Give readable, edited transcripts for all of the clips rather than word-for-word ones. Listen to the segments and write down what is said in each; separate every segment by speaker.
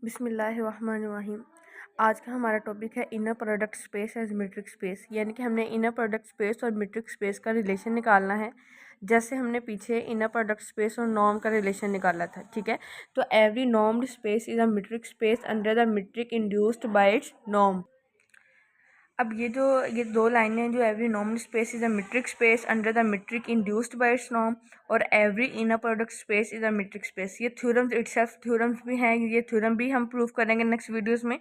Speaker 1: बिस्मिल्लाहिर्रहमानिर्रहीम। आज का हमारा टॉपिक है inner product space as metric space, यानी कि हमने इनर प्रोडक्ट स्पेस और मीट्रिक स्पेस का रिलेशन निकालना है। जैसे हमने पीछे इनर प्रोडक्ट स्पेस और नॉर्म का रिलेशन निकाला था, ठीक है। तो every normed space is a metric space under the metric induced by its norm. अब ये दो लाइनें हैं, जो every normal space is a metric space under the metric induced by its norm और every inner product space is a metric space. ये theorems itself theorems भी हैं, ये थ्योरम भी हम प्रूव करेंगे नेक्स्ट वीडियोस में।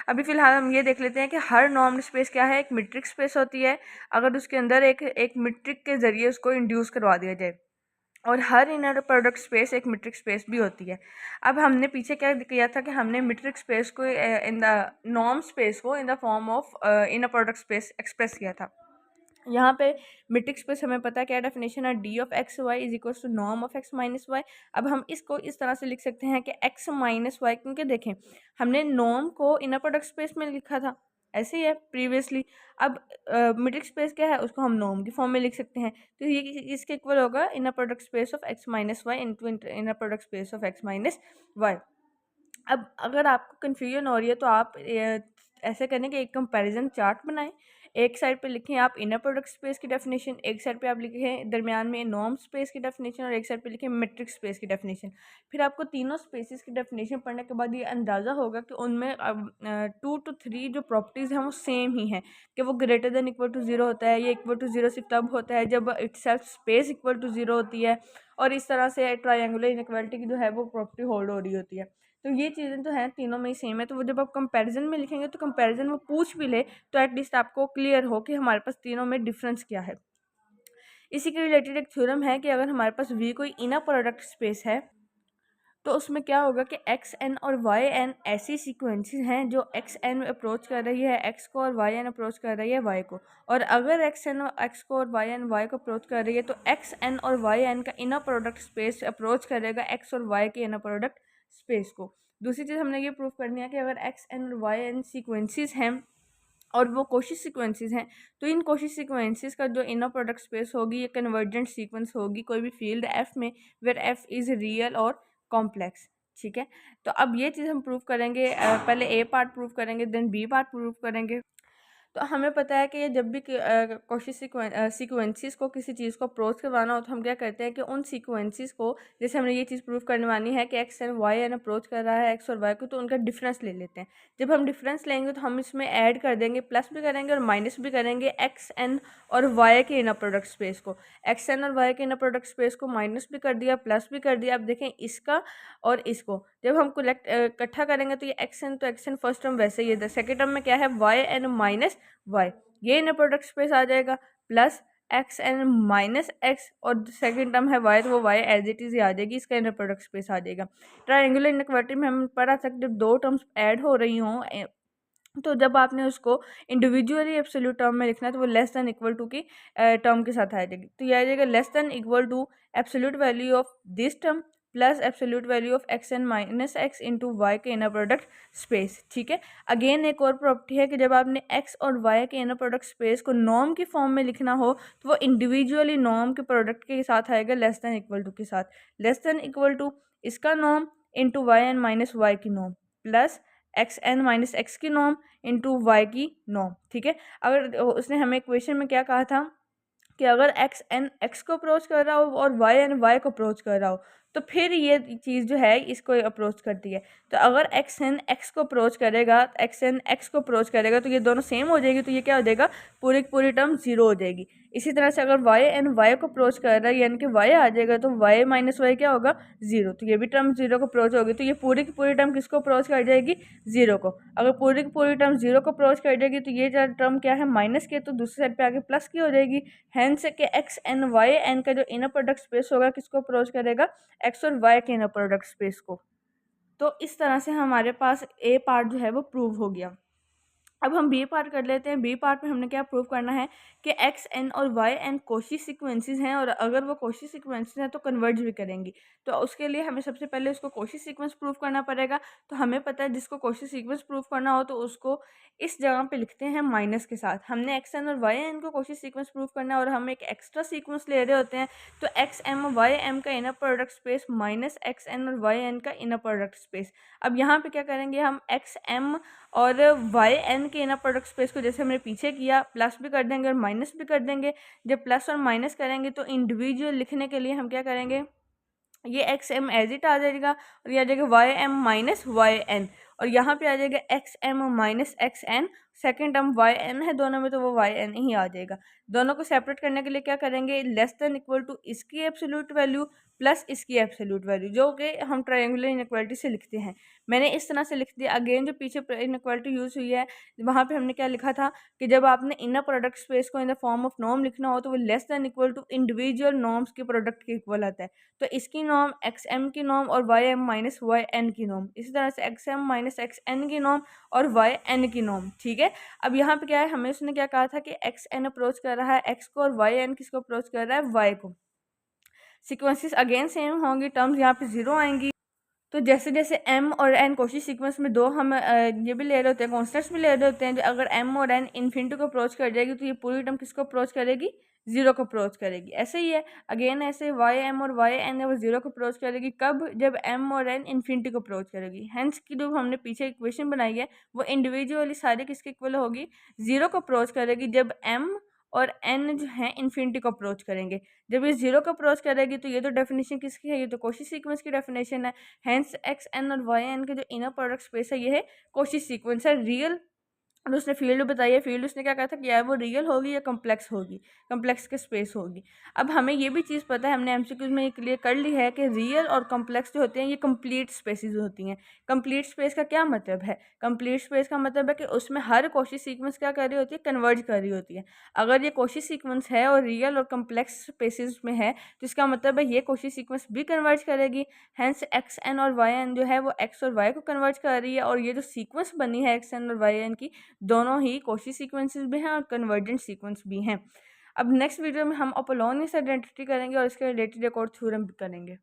Speaker 1: अभी फिलहाल हम ये देख लेते हैं कि हर नॉर्मल स्पेस क्या है, एक मीट्रिक स्पेस होती है अगर उसके अंदर एक मीट्रिक के जरिए उसको इंड्यूस करवा दिया जाए, और हर इनर प्रोडक्ट स्पेस एक मीट्रिक स्पेस भी होती है। अब हमने पीछे क्या किया था कि हमने मीट्रिक स्पेस को इन द नॉर्म स्पेस को in the form of inner product space express किया था। यहाँ पे मीट्रिक स्पेस हमें पता है क्या डेफिनेशन है, D of X Y is equal to norm of X minus Y. अब हम इसको इस तरह से लिख सकते हैं कि एक्स माइनस वाई, क्योंकि देखें हमने नॉर्म को इनर प्रोडक्ट स्पेस में लिखा था, ऐसे ही है प्रीवियसली। अब मीट्रिक स्पेस क्या है, उसको हम नॉर्म की फॉर्म में लिख सकते हैं, तो ये इसके इक्वल होगा inner product space of X minus Y into inner product space of X minus Y. अब अगर आपको कन्फ्यूजन हो रही है तो आप ऐसे करने के एक कंपैरिजन चार्ट बनाएं। एक साइड पे लिखें आप इनर प्रोडक्ट स्पेस की डेफिनेशन, एक साइड पे आप लिखें दरमियान में नॉर्म स्पेस की डेफिनेशन, और एक साइड पे लिखें मीट्रिक स्पेस की डेफिनेशन। फिर आपको तीनों स्पेसिस की डेफिनेशन पढ़ने के बाद ये अंदाज़ा होगा कि उनमें 2 to 3 जो प्रॉपर्टीज़ हैं वो सेम ही हैं, कि वो greater than equal to zero होता है। ये इक्वल टू ज़ीरो सिर्फ तब होता है जब itself space equal to zero होती है, और इस तरह से ट्रायंगुलर इनइक्वालिटी की जो है वो प्रॉपर्टी होल्ड हो रही होती है। तो ये चीज़ें जो हैं तीनों में ही सेम है, तो वो जब आप कंपैरिजन में लिखेंगे तो कंपैरिजन वो पूछ भी ले तो एटलीस्ट आपको क्लियर हो कि हमारे पास तीनों में डिफरेंस क्या है। इसी के रिलेटेड एक थ्योरम है कि अगर हमारे पास वी कोई इनर प्रोडक्ट स्पेस है तो उसमें क्या होगा कि एक्स एन और वाई एन ऐसी सीक्वेंसेस हैं जो एक्स एन अप्रोच कर रही है एक्स को और वाई एन अप्रोच कर रही है वाई को, और अगर एक्स एन एक्स को और वाई एन वाई को अप्रोच कर रही है तो एक्स एन और वाई एन का इनर प्रोडक्ट स्पेस अप्रोच करेगा एक्स और वाई के इनर प्रोडक्ट स्पेस को। दूसरी चीज़ हमने ये प्रूव करनी है कि अगर एक्स एन और वाई एन सीक्वेंसेस हैं और वो कोशिश सीक्वेंसेस हैं, तो इन कोशिश सीक्वेंसेस का जो इनर प्रोडक्ट स्पेस होगी ये कन्वर्जेंट सीक्वेंस होगी कोई भी फील्ड एफ में, वेयर एफ इज़ रियल और कॉम्प्लेक्स, ठीक है। तो अब ये चीज़ हम प्रूव करेंगे, पहले ए पार्ट प्रूव करेंगे देन बी पार्ट प्रूव करेंगे। तो हमें पता है कि ये जब भी कोशिश सीक्वेंसेस को किसी चीज़ को अप्रोच करवाना हो तो हम क्या करते हैं कि उन सीक्वेंसेस को, जैसे हमने ये चीज़ प्रूव करवानी है कि X and Y N approach कर रहा है एक्स और वाई को, तो उनका डिफरेंस ले लेते हैं। जब हम डिफरेंस लेंगे तो हम इसमें ऐड कर देंगे, प्लस भी करेंगे और माइनस भी करेंगे एक्स एन और वाई के इनर प्रोडक्ट स्पेस को। एक्स एन और वाई के इनर प्रोडक्ट स्पेस को माइनस भी कर दिया प्लस भी कर दिया। अब देखें इसका और इसको जब हम इकट्ठा करेंगे तो ये एक्स एन, तो एक्स एन फर्स्ट टर्म वैसे ही है, सेकेंड टर्म में क्या है वाई एन माइनस वाई, ये इनर प्रोडक्ट स्पेस आ जाएगा, plus x N minus X और सेकेंड टर्म है वाई, तो वो वाई एज इट इज़ ही आ जाएगी, इसका इनर प्रोडक्ट स्पेस आ जाएगा। ट्रायंगुलर इनइक्वालिटी में हम पढ़ा था जब दो टर्म्स ऐड हो रही हों तो जब आपने उसको इंडिविजुअली एब्सोल्यूट टर्म में लिखना है तो वो लेस देन इक्वल टू की टर्म के साथ आ जाएगी, तो ये आ जाएगा less than equal to absolute value of this term plus absolute value of X N minus X into Y के इनर प्रोडक्ट स्पेस, ठीक है। अगेन एक और प्रॉपर्टी है कि जब आपने एक्स और वाई के इनर प्रोडक्ट स्पेस को नॉर्म की फॉर्म में लिखना हो तो वो इंडिविजुअली नॉर्म के प्रोडक्ट के साथ आएगा लेस देन इक्वल टू के साथ, लेस देन इक्वल टू इसका norm into y N minus y की norm plus x N minus x की नॉर्म इंटू वाई की नॉर्म, ठीक है। अगर उसने हमें इक्वेशन में क्या कहा था कि अगर एक्स एन एक्स को अप्रोच कर रहा हो और वाई एन वाई को अप्रोच कर रहा हो तो फिर ये चीज़ जो है इसको अप्रोच करती है। तो अगर एक्स एन एक्स को अप्रोच करेगा, एक्स एन एक्स को अप्रोच करेगा तो ये दोनों सेम हो जाएगी, तो ये क्या हो जाएगा पूरी की पूरी टर्म जीरो हो जाएगी। इसी तरह से अगर वाई एन वाई को अप्रोच कर रहा है यानी कि वाई आ जाएगा तो वाई माइनस वाई क्या होगा जीरो, तो ये भी टर्म जीरो को अप्रोच होगी, तो ये पूरी की पूरी टर्म किसको अप्रोच कर जाएगी जीरो को। अगर पूरी की पूरी टर्म जीरो को अप्रोच कर जाएगी तो ये जो टर्म क्या है माइनस की, तो दूसरी साइड पे आगे प्लस की हो जाएगी। हैंस के एक्स एन वाई एन का जो इनर प्रोडक्ट स्पेस होगा किसको अप्रोच करेगा एक्स और वाई के इनर प्रोडक्ट स्पेस को। तो इस तरह से हमारे पास ए पार्ट जो है वो प्रूव हो गया। अब हम बी पार्ट कर लेते हैं। बी पार्ट में हमने क्या प्रूव करना है कि एक्स एन और वाई एन कोशी सीक्वेंसेस हैं, और अगर वो कोशी सीक्वेंसेस हैं तो कन्वर्ज भी करेंगी। तो उसके लिए हमें सबसे पहले उसको कोशी सीक्वेंस प्रूव करना पड़ेगा। तो हमें पता है जिसको कोशी सीक्वेंस प्रूव करना हो तो उसको इस जगह पे लिखते हैं माइनस के साथ। हमने एक्स एन और वाई एन को कोशी सीक्वेंस प्रूव करना है और हम एक एक्स्ट्रा सीक्वेंस ले रहे होते हैं। तो एक्स एम वाई एम का inner product space minus x N और वाई एन का इनर प्रोडक्ट स्पेस। अब यहाँ पे क्या करेंगे, हम एक्स एम और वाई एन के इनर प्रोडक्ट स्पेस को जैसे हमने पीछे किया प्लस भी कर देंगे और माइनस भी कर देंगे। जब प्लस और माइनस करेंगे तो इंडिविजुअल लिखने के लिए हम क्या करेंगे, ये एक्स एम एज इट आ जाएगा और ये आ जाएगा Y M minus Y N, और यहाँ पे आ जाएगा X M minus x N. Second term Y N है दोनों में तो वो वाई एन ही आ जाएगा। दोनों को सेपरेट करने के लिए क्या करेंगे, लेस देन इक्वल टू इसकी एब्सोल्यूट वैल्यू प्लस इसकी एब्सोल्यूट वैल्यू, जो कि हम ट्रायंगुलर इनइक्वालिटी से लिखते हैं। मैंने इस तरह से लिख दिया। अगेन जो पीछे इनइक्वालिटी यूज़ हुई है वहाँ पे हमने क्या लिखा था कि जब आपने इनर प्रोडक्ट स्पेस को in the form of norm लिखना हो तो वो less than equal to individual norms के प्रोडक्ट के इक्वल आता है। तो इसकी नॉर्म एक्स एम की नॉर्म और y M minus Y n की नॉर्म, इसी तरह से x M minus x n की नॉर्म और वाई एन की नॉर्म। ठीक है, अब यहाँ पे क्या है, हमें उसने क्या कहा था कि एक्स एन अप्रोच कर रहा है एक्स को और वाई एन किसको अप्रोच कर रहा है, वाई को। सीक्वेंसेस अगेन सेम होंगी, टर्म्स यहाँ पे जीरो आएंगी। तो जैसे जैसे एम और एन कोशी सीक्वेंस में दो हम ये भी ले रहे होते हैं, कॉन्स्टेंट्स भी ले रहे होते हैं। जो अगर एम और एन इन्फिनिटी को अप्रोच कर जाएगी तो ये पूरी टर्म किसको अप्रोच करेगी, जीरो को अप्रोच करेगी। ऐसे ही है अगेन, ऐसे वाई एम और वाई एन है वो जीरो को अप्रोच करेगी। कब, जब एम और एन इन्फिनिटी को अप्रोच करेगी। हेंस की जो हमने पीछे इक्वेशन बनाई है वो इंडिविजुअली सारी किसके इक्वल होगी, जीरो को अप्रोच करेगी जब एम और एन जो है इन्फिनिटी को अप्रोच करेंगे। जब ये जीरो को अप्रोच करेगी तो ये तो डेफिनेशन किसकी है, ये तो कोशी सीक्वेंस की डेफिनेशन है। हेंस एक्स एन और वाई एन के जो इनर प्रोडक्ट स्पेस है ये है कोशी सीक्वेंस है, रियल। और उसने फील्ड बताई है, फील्ड उसने क्या कहा था कि यार वो रियल होगी या कम्प्लेक्स होगी, कम्प्लेक्स के स्पेस होगी। अब हमें ये भी चीज़ पता है, हमने एमसीक्यूज में ये क्लियर कर ली है कि रियल और कम्प्लेक्स जो होते हैं ये कंप्लीट स्पेसिस होती हैं। कंप्लीट स्पेस का क्या मतलब है, कंप्लीट स्पेस का मतलब है कि उसमें हर कोशी सीक्वेंस क्या कर रही होती है, कन्वर्ज कर रही होती है। अगर ये कोशी सीक्वेंस है और रियल और कम्प्लेक्स स्पेसिस में है तो इसका मतलब है ये कोशी सीक्वेंस भी कन्वर्ज करेगी। हेंस एक्स एन और वाई एन जो है वो एक्स और वाई को कन्वर्ज कर रही है, और ये जो सीक्वेंस बनी है एक्स एन और वाई एन की दोनों ही कोशी सीक्वेंसेस भी हैं और कन्वर्जेंट सीक्वेंस भी हैं। अब नेक्स्ट वीडियो में हम अपोलोनियस आइडेंटिटी करेंगे और इसके रिलेटेड एक और थ्योरम भी करेंगे।